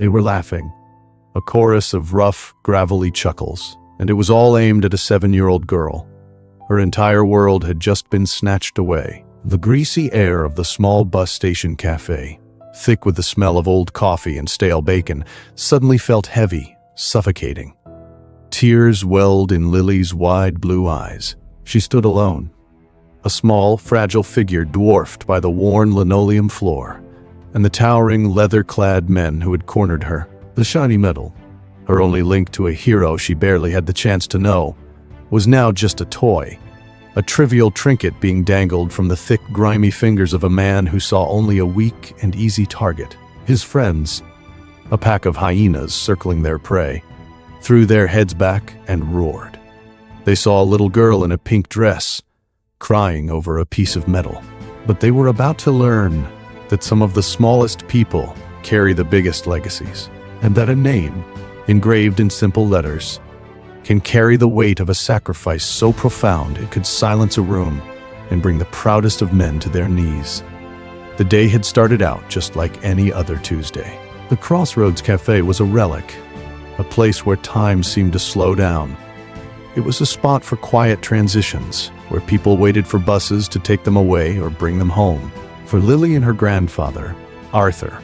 They were laughing, a chorus of rough, gravelly chuckles, and it was all aimed at a 7-year-old girl. Her entire world had just been snatched away. The greasy air of the small bus station cafe, thick with the smell of old coffee and stale bacon, suddenly felt heavy, suffocating. Tears welled in Lily's wide blue eyes. She stood alone, a small, fragile figure dwarfed by the worn linoleum floor and the towering, leather-clad men who had cornered her. The shiny medal, her only link to a hero she barely had the chance to know, was now just a toy, a trivial trinket being dangled from the thick, grimy fingers of a man who saw only a weak and easy target. His friends, a pack of hyenas circling their prey, threw their heads back and roared. They saw a little girl in a pink dress, crying over a piece of metal. But they were about to learn that some of the smallest people carry the biggest legacies, and that a name, engraved in simple letters, can carry the weight of a sacrifice so profound it could silence a room and bring the proudest of men to their knees. The day had started out just like any other Tuesday. The Crossroads Cafe was a relic, a place where time seemed to slow down. It was a spot for quiet transitions, where people waited for buses to take them away or bring them home. For Lily and her grandfather, Arthur,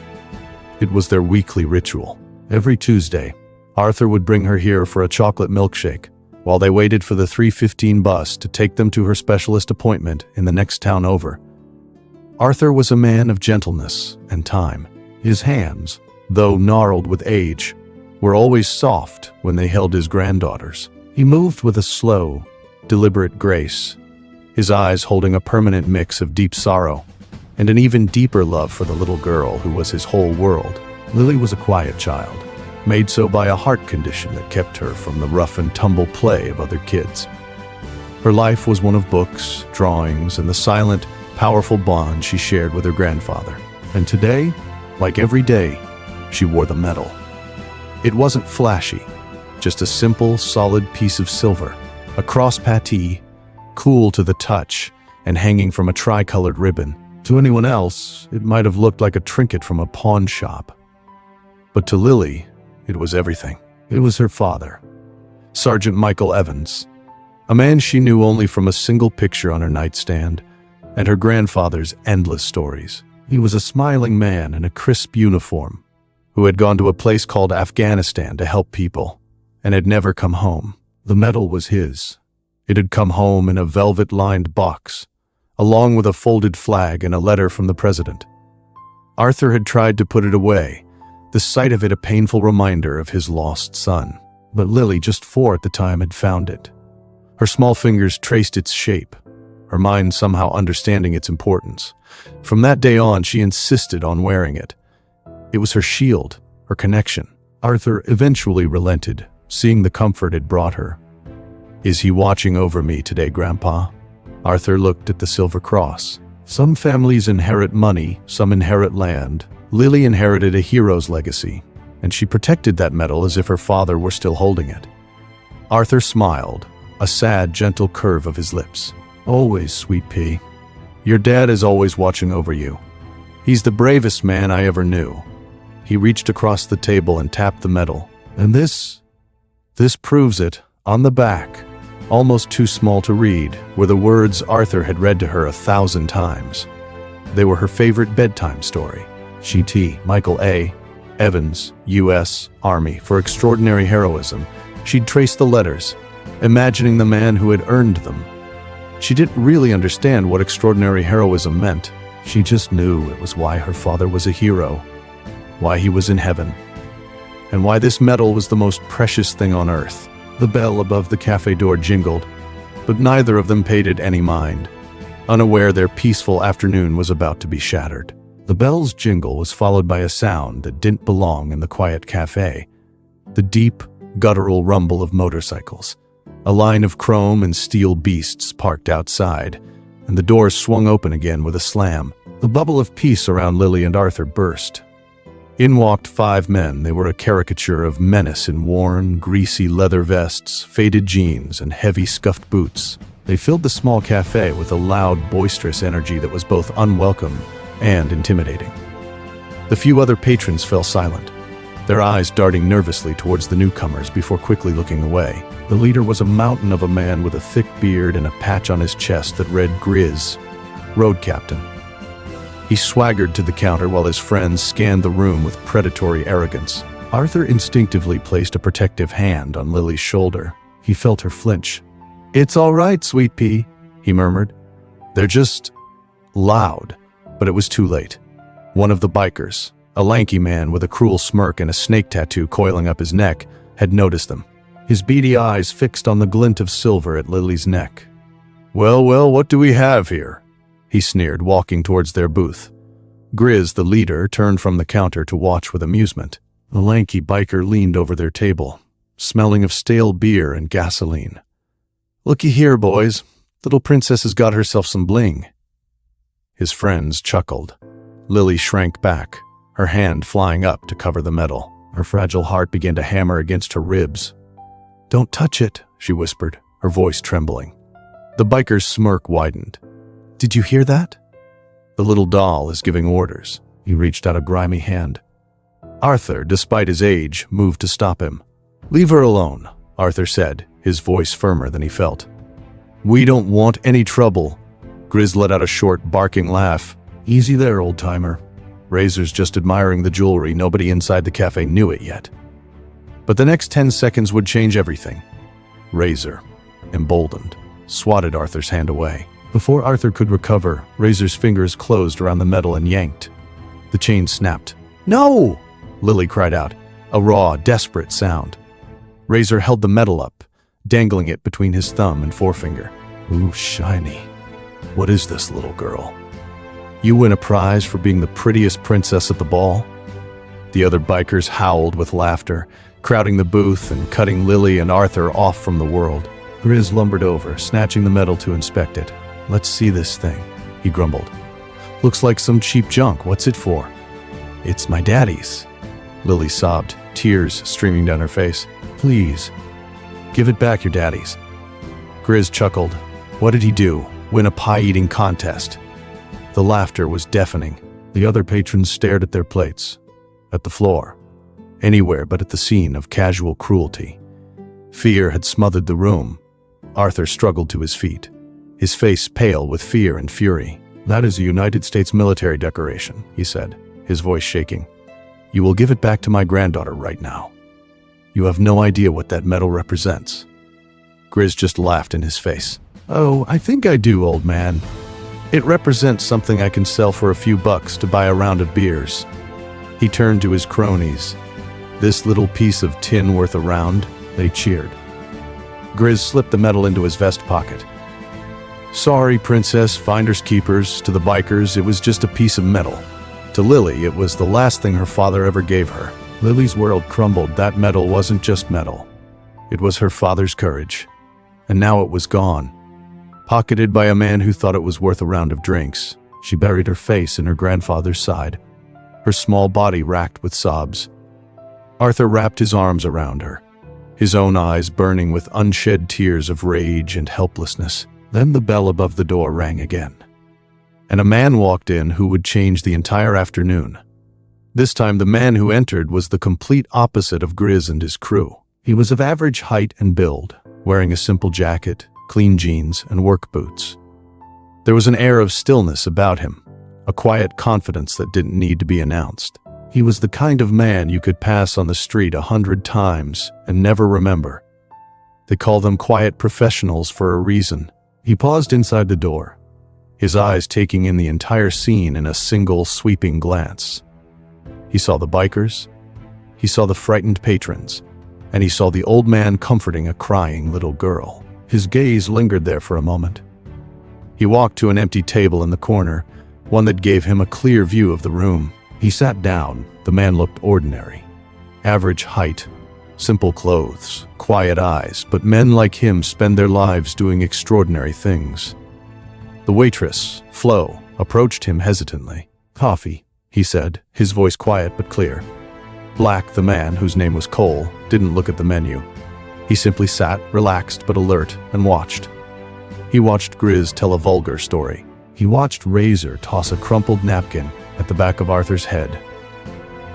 it was their weekly ritual. Every Tuesday, Arthur would bring her here for a chocolate milkshake, while they waited for the 3:15 bus to take them to her specialist appointment in the next town over. Arthur was a man of gentleness and time. His hands, though gnarled with age, were always soft when they held his granddaughters. He moved with a slow, deliberate grace, his eyes holding a permanent mix of deep sorrow and an even deeper love for the little girl who was his whole world. Lily was a quiet child, made so by a heart condition that kept her from the rough and tumble play of other kids. Her life was one of books, drawings, and the silent, powerful bond she shared with her grandfather. And today, like every day, she wore the medal. It wasn't flashy, just a simple, solid piece of silver, a cross patee, cool to the touch, and hanging from a tri-colored ribbon. To anyone else, it might have looked like a trinket from a pawn shop. But to Lily, it was everything. It was her father, Sergeant Michael Evans, a man she knew only from a single picture on her nightstand, and her grandfather's endless stories. He was a smiling man in a crisp uniform, who had gone to a place called Afghanistan to help people, and had never come home. The medal was his. It had come home in a velvet-lined box, along with a folded flag and a letter from the president. Arthur had tried to put it away, the sight of it a painful reminder of his lost son. But Lily, just 4 at the time, had found it. Her small fingers traced its shape, her mind somehow understanding its importance. From that day on, she insisted on wearing it. It was her shield, her connection. Arthur eventually relented, seeing the comfort it brought her. "Is he watching over me today, Grandpa?" Arthur looked at the silver cross. Some families inherit money, some inherit land. Lily inherited a hero's legacy, and she protected that medal as if her father were still holding it. Arthur smiled, a sad, gentle curve of his lips. "Always, sweet pea. Your dad is always watching over you. He's the bravest man I ever knew." He reached across the table and tapped the medal. "And this proves it. On the back, almost too small to read, were the words Arthur had read to her 1,000 times. They were her favorite bedtime story. T. Michael A. Evans, U.S. Army, for extraordinary heroism. She'd traced the letters, imagining the man who had earned them. She didn't really understand what extraordinary heroism meant. She just knew it was why her father was a hero, why he was in heaven, and why this medal was the most precious thing on earth. The bell above the cafe door jingled, but neither of them paid it any mind, unaware their peaceful afternoon was about to be shattered. The bell's jingle was followed by a sound that didn't belong in the quiet cafe, the deep, guttural rumble of motorcycles. A line of chrome and steel beasts parked outside, and the doors swung open again with a slam. The bubble of peace around Lily and Arthur burst. In walked 5 men. They were a caricature of menace in worn, greasy leather vests, faded jeans, and heavy scuffed boots. They filled the small cafe with a loud, boisterous energy that was both unwelcome and intimidating. The few other patrons fell silent, their eyes darting nervously towards the newcomers before quickly looking away. The leader was a mountain of a man with a thick beard and a patch on his chest that read Grizz, Road Captain. He swaggered to the counter while his friends scanned the room with predatory arrogance. Arthur instinctively placed a protective hand on Lily's shoulder. He felt her flinch. "It's all right, sweet pea," he murmured. "They're just loud." But it was too late. One of the bikers, a lanky man with a cruel smirk and a snake tattoo coiling up his neck, had noticed them, his beady eyes fixed on the glint of silver at Lily's neck. Well, what do we have here?" he sneered, walking towards their booth. Grizz, the leader, turned from the counter to watch with amusement. The lanky biker leaned over their table, smelling of stale beer and gasoline. "Looky here, boys. Little princess has got herself some bling." His friends chuckled. Lily shrank back, her hand flying up to cover the metal. Her fragile heart began to hammer against her ribs. "Don't touch it," she whispered, her voice trembling. The biker's smirk widened. "Did you hear that? The little doll is giving orders." He reached out a grimy hand. Arthur, despite his age, moved to stop him. "Leave her alone," Arthur said, his voice firmer than he felt. "We don't want any trouble." Grizz let out a short, barking laugh. "Easy there, old-timer. Razor's just admiring the jewelry. Nobody inside the cafe knew it yet." But the next 10 seconds would change everything. Razor, emboldened, swatted Arthur's hand away. Before Arthur could recover, Razor's fingers closed around the metal and yanked. The chain snapped. "No!" Lily cried out, a raw, desperate sound. Razor held the metal up, dangling it between his thumb and forefinger. "Ooh, shiny. What is this, little girl? You win a prize for being the prettiest princess at the ball?" The other bikers howled with laughter, crowding the booth and cutting Lily and Arthur off from the world. Grizz lumbered over, snatching the metal to inspect it. "Let's see this thing," he grumbled. "Looks like some cheap junk. What's it for?" "It's my daddy's." Lily sobbed, tears streaming down her face. "Please, give it back, your daddy's." Grizz chuckled. What did he do? Win a pie-eating contest? The laughter was deafening. The other patrons stared at their plates, at the floor, anywhere but at the scene of casual cruelty. Fear had smothered the room. Arthur struggled to his feet, his face pale with fear and fury. "That is a United States military decoration," he said, his voice shaking. "You will give it back to my granddaughter right now. You have no idea what that metal represents." Grizz just laughed in his face. "Oh, I think I do, old man. It represents something I can sell for a few bucks to buy a round of beers." He turned to his cronies. "This little piece of tin worth a round?" They cheered. Grizz slipped the metal into his vest pocket. "Sorry, princess, finders keepers. To the bikers, it was just a piece of metal. To Lily, it was the last thing her father ever gave her." Lily's world crumbled. That metal wasn't just metal. It was her father's courage. And now it was gone. Pocketed by a man who thought it was worth a round of drinks. She buried her face in her grandfather's side, her small body racked with sobs. Arthur wrapped his arms around her, his own eyes burning with unshed tears of rage and helplessness. Then the bell above the door rang again, and a man walked in who would change the entire afternoon. This time the man who entered was the complete opposite of Grizz and his crew. He was of average height and build, wearing a simple jacket, clean jeans, and work boots. There was an air of stillness about him, a quiet confidence that didn't need to be announced. He was the kind of man you could pass on the street 100 times and never remember. They call them quiet professionals for a reason. He paused inside the door, his eyes taking in the entire scene in a single sweeping glance. He saw the bikers, he saw the frightened patrons, and he saw the old man comforting a crying little girl. His gaze lingered there for a moment. He walked to an empty table in the corner, one that gave him a clear view of the room. He sat down. The man looked ordinary. Average height, simple clothes, quiet eyes, but men like him spend their lives doing extraordinary things. The waitress, Flo, approached him hesitantly. "Coffee," he said, his voice quiet but clear. Black, the man, whose name was Cole, didn't look at the menu. He simply sat, relaxed but alert, and watched. He watched Grizz tell a vulgar story. He watched Razor toss a crumpled napkin at the back of Arthur's head.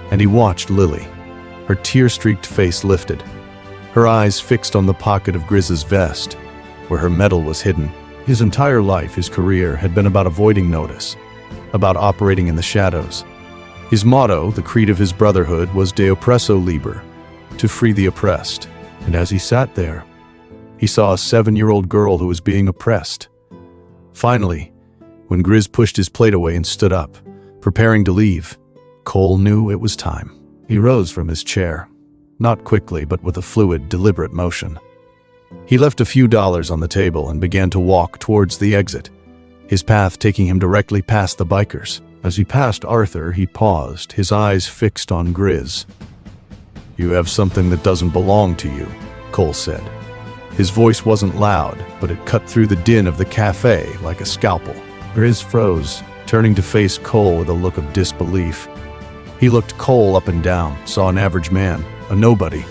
And he watched Lily, Her tear-streaked face lifted, her eyes fixed on the pocket of Griz's vest, where her medal was hidden. His entire life, his career, had been about avoiding notice, about operating in the shadows. His motto, the creed of his brotherhood, was De oppresso liber, to free the oppressed. And as he sat there, he saw a 7-year-old girl who was being oppressed. Finally, when Grizz pushed his plate away and stood up, preparing to leave, Cole knew it was time. He rose from his chair, not quickly but with a fluid, deliberate motion. He left a few dollars on the table and began to walk towards the exit, his path taking him directly past the bikers. As he passed Arthur, he paused, his eyes fixed on Grizz. "You have something that doesn't belong to you," Cole said. His voice wasn't loud, but it cut through the din of the cafe like a scalpel. Grizz froze, turning to face Cole with a look of disbelief. He looked Cole up and down, saw an average man, a nobody.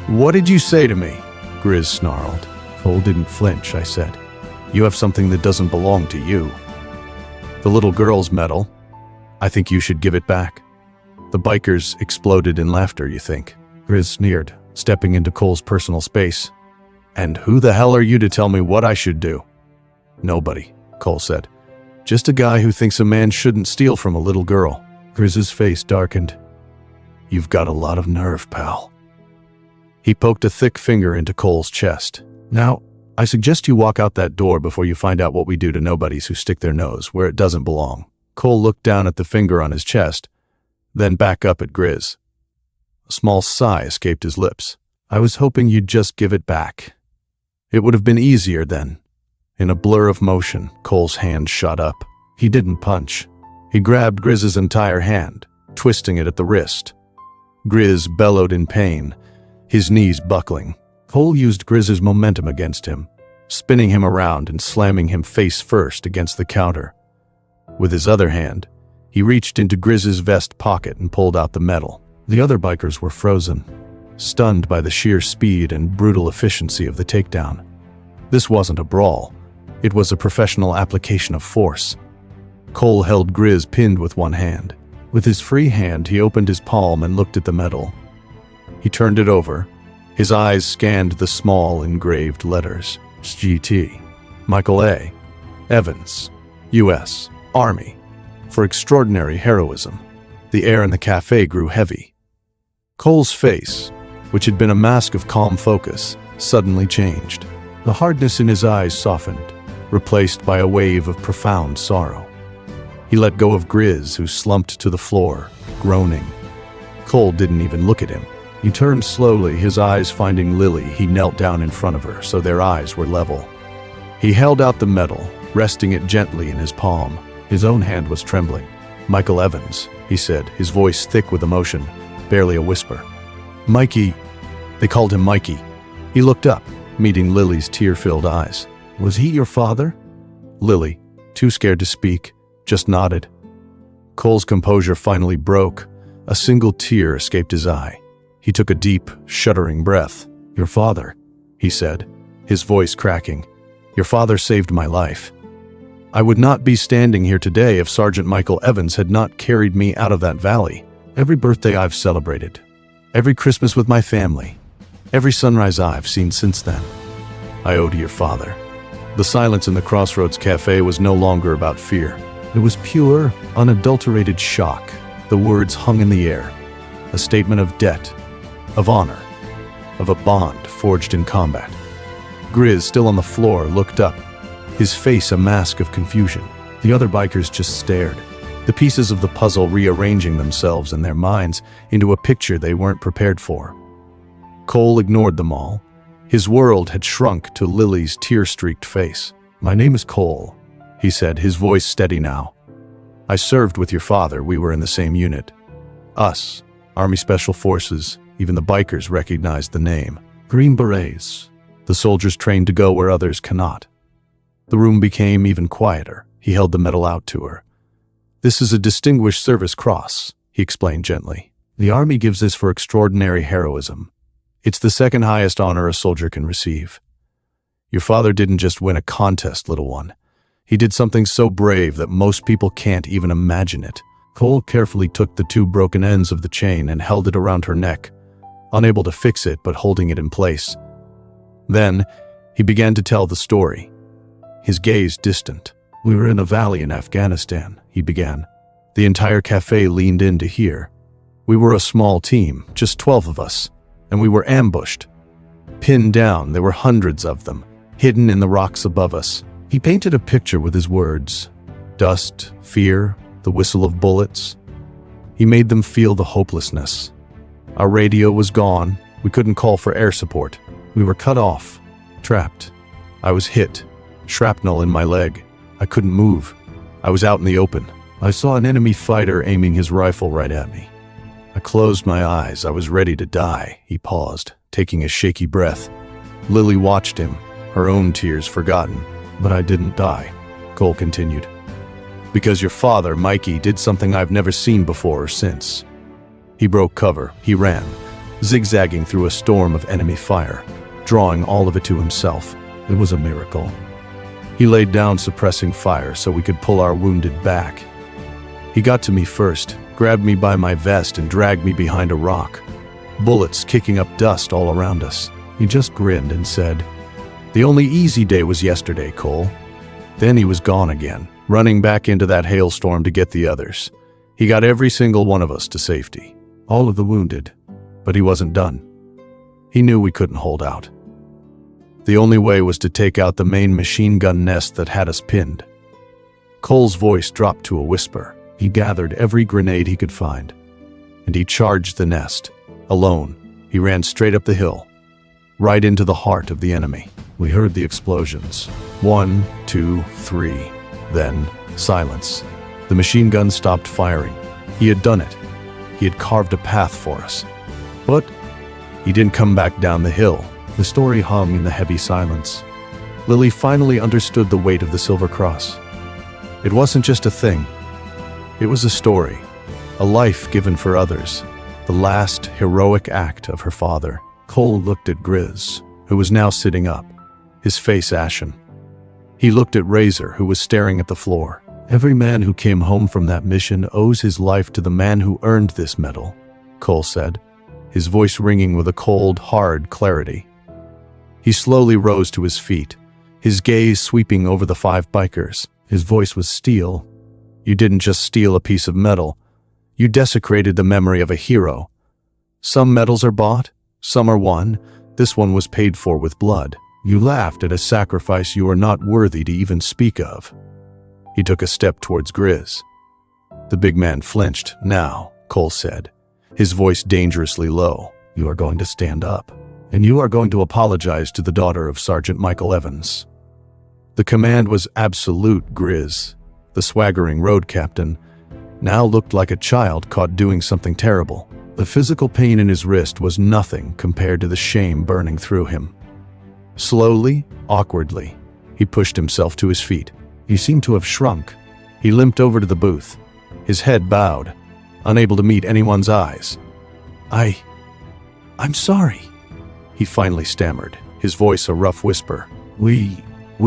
"What did you say to me?" Grizz snarled. Cole didn't flinch. "I said, you have something that doesn't belong to you. The little girl's medal. I think you should give it back." The bikers exploded in laughter, "You think?" Grizz sneered, stepping into Cole's personal space. "And who the hell are you to tell me what I should do?" "Nobody," Cole said. "Just a guy who thinks a man shouldn't steal from a little girl." Grizz's face darkened. "You've got a lot of nerve, pal." He poked a thick finger into Cole's chest. "Now, I suggest you walk out that door before you find out what we do to nobodies who stick their nose where it doesn't belong." Cole looked down at the finger on his chest, then back up at Grizz. A small sigh escaped his lips. "I was hoping you'd just give it back. It would have been easier then." In a blur of motion, Cole's hand shot up. He didn't punch. He grabbed Grizz's entire hand, twisting it at the wrist. Grizz bellowed in pain, his knees buckling. Cole used Grizz's momentum against him, spinning him around and slamming him face first against the counter. With his other hand, he reached into Grizz's vest pocket and pulled out the medal. The other bikers were frozen, stunned by the sheer speed and brutal efficiency of the takedown. This wasn't a brawl. It was a professional application of force. Cole held Grizz pinned with one hand. With his free hand, he opened his palm and looked at the medal. He turned it over. His eyes scanned the small engraved letters. GT. Michael A. Evans, U.S. Army. For extraordinary heroism. The air in the cafe grew heavy. Cole's face, which had been a mask of calm focus, suddenly changed. The hardness in his eyes softened, replaced by a wave of profound sorrow. He let go of Grizz, who slumped to the floor, groaning. Cole didn't even look at him. He turned slowly, his eyes finding Lily. He knelt down in front of her, so their eyes were level. He held out the medal, resting it gently in his palm. His own hand was trembling. "Michael Evans," he said, his voice thick with emotion, barely a whisper. "Mikey." They called him Mikey. He looked up, meeting Lily's tear-filled eyes. "Was he your father?" Lily, too scared to speak, just nodded. Cole's composure finally broke. A single tear escaped his eye. He took a deep, shuddering breath. "Your father," he said, his voice cracking. "Your father saved my life. I would not be standing here today if Sergeant Michael Evans had not carried me out of that valley. Every birthday I've celebrated, every Christmas with my family, every sunrise I've seen since then, I owe to your father." The silence in the Crossroads Cafe was no longer about fear. It was pure, unadulterated shock. The words hung in the air. A statement of debt, of honor, of a bond forged in combat. Grizz, still on the floor, looked up, his face a mask of confusion. The other bikers just stared, the pieces of the puzzle rearranging themselves in their minds into a picture they weren't prepared for. Cole ignored them all. His world had shrunk to Lily's tear-streaked face. "My name is Cole," he said, his voice steady now. "I served with your father. We were in the same unit. Us, Army Special Forces, even the bikers recognized the name. Green Berets, the soldiers trained to go where others cannot." The room became even quieter. He held the medal out to her. "This is a Distinguished Service Cross," he explained gently. "The Army gives this for extraordinary heroism. It's the second highest honor a soldier can receive. Your father didn't just win a contest, little one. He did something so brave that most people can't even imagine it." Cole carefully took the two broken ends of the chain and held it around her neck, unable to fix it but holding it in place. Then, he began to tell the story, his gaze distant. "We were in a valley in Afghanistan," he began. The entire cafe leaned in to hear. "We were a small team, just 12 of us, and we were ambushed. Pinned down, there were hundreds of them, hidden in the rocks above us." He painted a picture with his words. Dust, fear, the whistle of bullets. He made them feel the hopelessness. Our radio was gone. We couldn't call for air support. We were cut off, trapped. I was hit, shrapnel in my leg. I couldn't move. I was out in the open. I saw an enemy fighter aiming his rifle right at me. I closed my eyes. I was ready to die. He paused, taking a shaky breath. Lily watched him, her own tears forgotten. "But I didn't die," Cole continued. "Because your father, Mikey, did something I've never seen before or since. He broke cover. He ran, zigzagging through a storm of enemy fire, drawing all of it to himself. It was a miracle. He laid down suppressing fire so we could pull our wounded back. He got to me first, grabbed me by my vest and dragged me behind a rock. Bullets kicking up dust all around us. He just grinned and said, 'The only easy day was yesterday, Cole.' Then he was gone again, running back into that hailstorm to get the others. He got every single one of us to safety, all of the wounded, but he wasn't done. He knew we couldn't hold out. The only way was to take out the main machine gun nest that had us pinned." Cole's voice dropped to a whisper. He gathered every grenade he could find, and he charged the nest. Alone, he ran straight up the hill, right into the heart of the enemy. We heard the explosions. 1, 2, 3. Then, silence. The machine gun stopped firing. He had done it. He had carved a path for us. But he didn't come back down the hill. The story hung in the heavy silence. Lily finally understood the weight of the Silver Cross. It wasn't just a thing. It was a story, a life given for others, the last heroic act of her father. Cole looked at Grizz, who was now sitting up, his face ashen. He looked at Razor, who was staring at the floor. "Every man who came home from that mission owes his life to the man who earned this medal," Cole said, his voice ringing with a cold, hard clarity. He slowly rose to his feet, his gaze sweeping over the 5 bikers. His voice was steel. "You didn't just steal a piece of metal. You desecrated the memory of a hero. Some medals are bought, some are won. This one was paid for with blood. You laughed at a sacrifice you are not worthy to even speak of." He took a step towards Grizz. The big man flinched. "Now," Cole said, his voice dangerously low, "you are going to stand up, and you are going to apologize to the daughter of Sergeant Michael Evans." The command was absolute. Grizz, the swaggering road captain, now looked like a child caught doing something terrible. The physical pain in his wrist was nothing compared to the shame burning through him. Slowly, awkwardly, he pushed himself to his feet. He seemed to have shrunk. He limped over to the booth, his head bowed, unable to meet anyone's eyes. I'm sorry," he finally stammered, his voice a rough whisper. We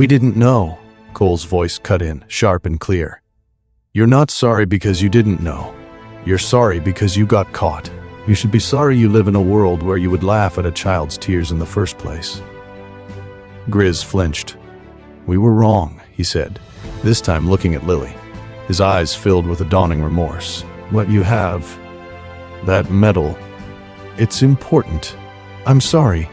didn't know," Cole's voice cut in, sharp and clear. "You're not sorry because you didn't know. You're sorry because you got caught. You should be sorry you live in a world where you would laugh at a child's tears in the first place." Grizz flinched. "We were wrong," he said, this time looking at Lily, his eyes filled with a dawning remorse. "What you have, that medal, it's important. I'm sorry."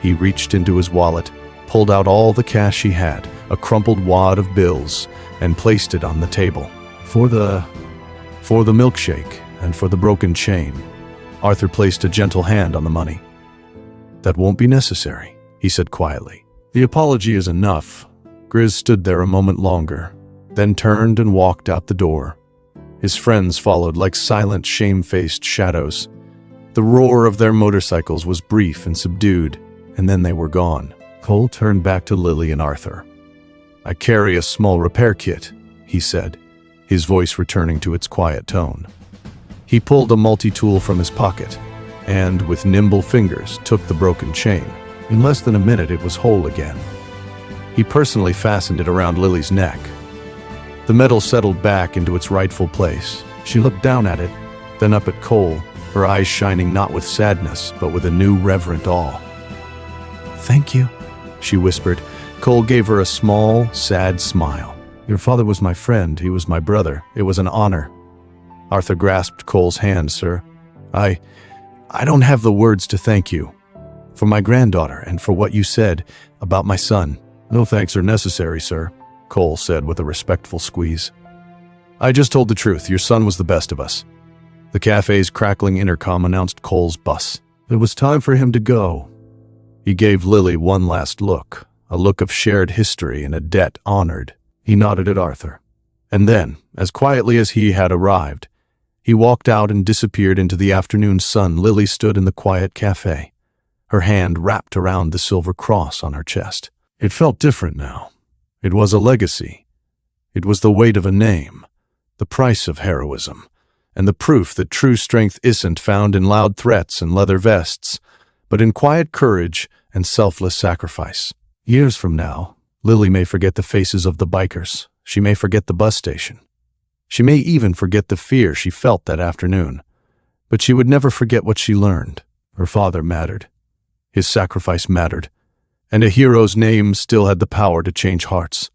He reached into his wallet, pulled out all the cash he had, a crumpled wad of bills, and placed it on the table. For the milkshake and for the broken chain." Arthur placed a gentle hand on the money. "That won't be necessary," he said quietly. "The apology is enough." Grizz stood there a moment longer, then turned and walked out the door. His friends followed like silent, shame-faced shadows. The roar of their motorcycles was brief and subdued, and then they were gone. Cole turned back to Lily and Arthur. "I carry a small repair kit," he said, his voice returning to its quiet tone. He pulled a multi-tool from his pocket and, with nimble fingers, took the broken chain. In less than a minute, it was whole again. He personally fastened it around Lily's neck. The metal settled back into its rightful place. She looked down at it, then up at Cole, her eyes shining not with sadness, but with a new reverent awe. "Thank you," she whispered. Cole gave her a small, sad smile. "Your father was my friend. He was my brother. It was an honor." Arthur grasped Cole's hand. "Sir, I don't have the words to thank you. For my granddaughter and for what you said about my son." "No thanks are necessary, sir," Cole said with a respectful squeeze. "I just told the truth. Your son was the best of us." The cafe's crackling intercom announced Cole's bus. It was time for him to go. He gave Lily one last look, a look of shared history and a debt honored. He nodded at Arthur. And then, as quietly as he had arrived, he walked out and disappeared into the afternoon sun. Lily stood in the quiet cafe, her hand wrapped around the silver cross on her chest. It felt different now. It was a legacy. It was the weight of a name, the price of heroism, and the proof that true strength isn't found in loud threats and leather vests, but in quiet courage and selfless sacrifice. Years from now, Lily may forget the faces of the bikers. She may forget the bus station. She may even forget the fear she felt that afternoon. But she would never forget what she learned. Her father mattered. His sacrifice mattered. And a hero's name still had the power to change hearts.